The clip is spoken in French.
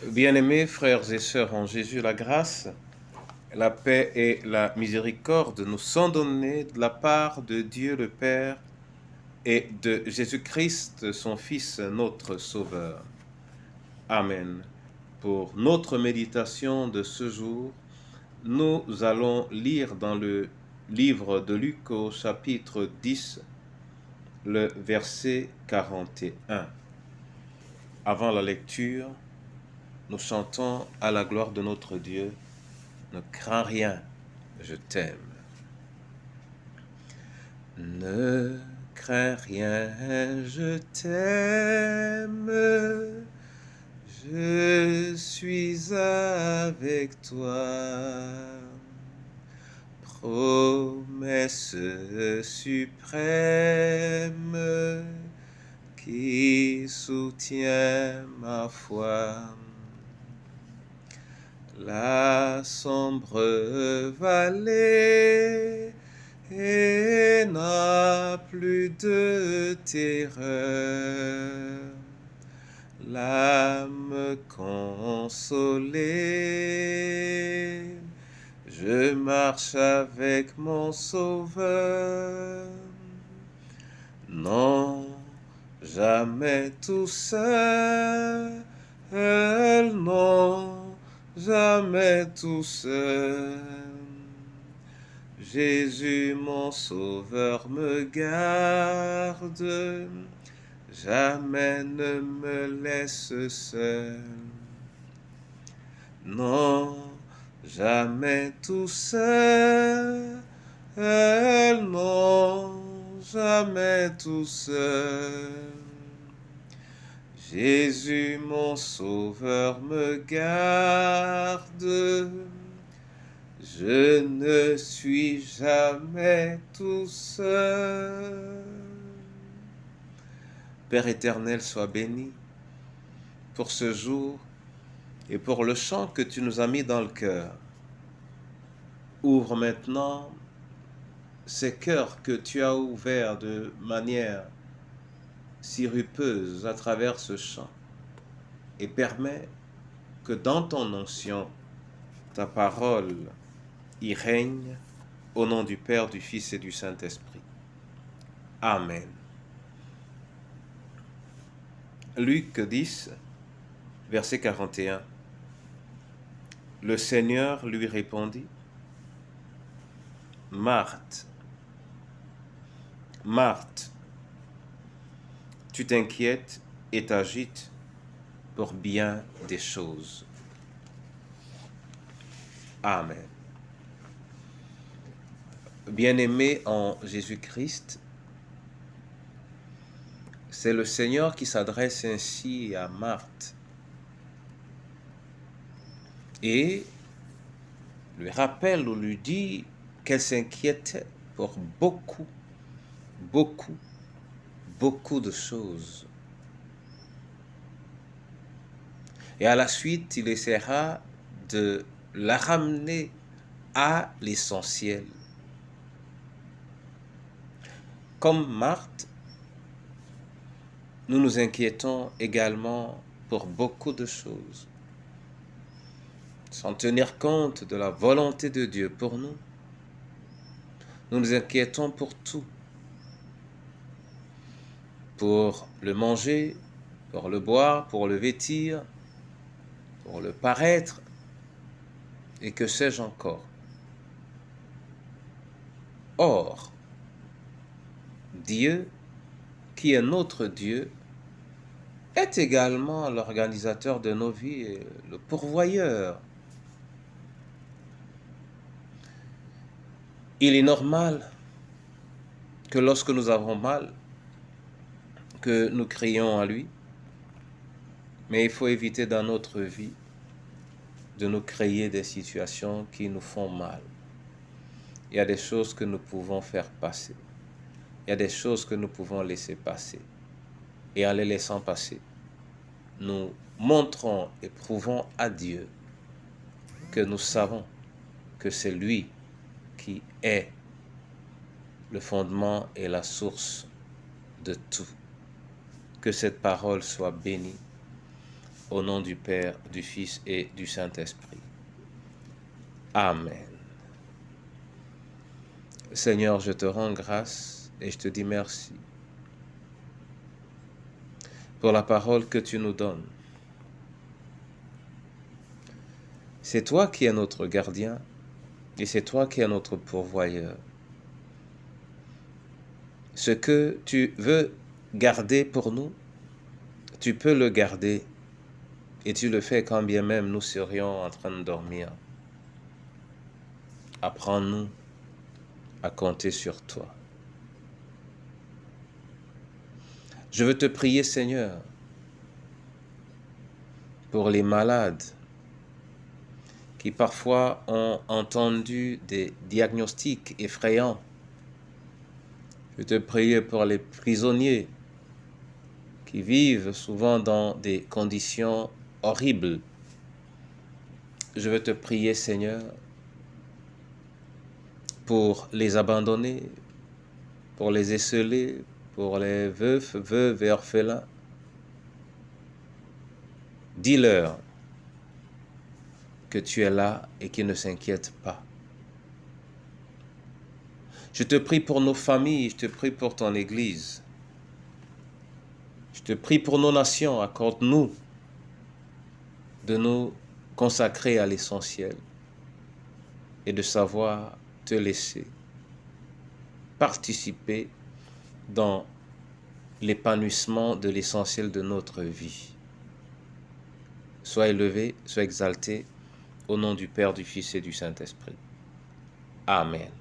Bien-aimés frères et sœurs en Jésus, la grâce, la paix et la miséricorde nous sont données de la part de Dieu le Père et de Jésus-Christ, son Fils, notre Sauveur. Amen. Pour notre méditation de ce jour, nous allons lire dans le livre de Luc au chapitre 10, le verset 41. Avant la lecture, nous chantons à la gloire de notre Dieu. Ne crains rien, je t'aime. Ne crains rien, je t'aime. Je suis avec toi. Promesse suprême qui soutient ma foi. La sombre vallée n'a plus de terreur. L'âme consolée, je marche avec mon Sauveur. Non, jamais tout seul, non. Jamais tout seul. Jésus mon Sauveur me garde, jamais ne me laisse seul. Non, jamais tout seul, non, jamais tout seul. Jésus mon Sauveur me garde, je ne suis jamais tout seul. Père éternel, sois béni pour ce jour et pour le chant que tu nous as mis dans le cœur. Ouvre maintenant ces cœurs que tu as ouverts de manière sirupeuse à travers ce chant et permets que dans ton onction, ta parole y règne au nom du Père, du Fils et du Saint-Esprit. Amen. Luc 10, verset 41. Le Seigneur lui répondit: Marthe, Marthe, tu t'inquiètes et t'agites pour bien des choses. Amen. Bien-aimé en Jésus-Christ, c'est le Seigneur qui s'adresse ainsi à Marthe et lui rappelle ou lui dit qu'elle s'inquiétait pour beaucoup de choses. Et à la suite, il essaiera de la ramener à l'essentiel. Comme Marthe, nous nous inquiétons également pour beaucoup de choses, sans tenir compte de la volonté de Dieu pour nous. Nous nous inquiétons pour tout, pour le manger, pour le boire, pour le vêtir, pour le paraître, et que sais-je encore. Or, Dieu, qui est notre Dieu, est également l'organisateur de nos vies et le pourvoyeur. Il est normal que lorsque nous avons mal, que nous crions à lui, mais il faut éviter dans notre vie de nous créer des situations qui nous font mal. Il y a des choses que nous pouvons faire passer. Il y a des choses que nous pouvons laisser passer. Et en les laissant passer, nous montrons et prouvons à Dieu que nous savons que c'est lui qui est le fondement et la source de tout. Que cette parole soit bénie au nom du Père, du Fils et du Saint-Esprit. Amen. Seigneur, je te rends grâce et je te dis merci pour la parole que tu nous donnes. C'est toi qui es notre gardien et c'est toi qui es notre pourvoyeur. Ce que tu veux garder pour nous, tu peux le garder et tu le fais quand bien même nous serions en train de dormir. Apprends-nous à compter sur toi. Je veux te prier, Seigneur, pour les malades qui parfois ont entendu des diagnostics effrayants. Je veux te prier pour les prisonniers qui vivent souvent dans des conditions horribles. Je veux te prier, Seigneur, pour les abandonnés, pour les esseulés, pour les veufs, veuves et orphelins. Dis-leur que tu es là et qu'ils ne s'inquiètent pas. Je te prie pour nos familles, je te prie pour ton Église. Je te prie pour nos nations, accorde-nous de nous consacrer à l'essentiel et de savoir te laisser participer dans l'épanouissement de l'essentiel de notre vie. Sois élevé, sois exalté, au nom du Père, du Fils et du Saint-Esprit. Amen.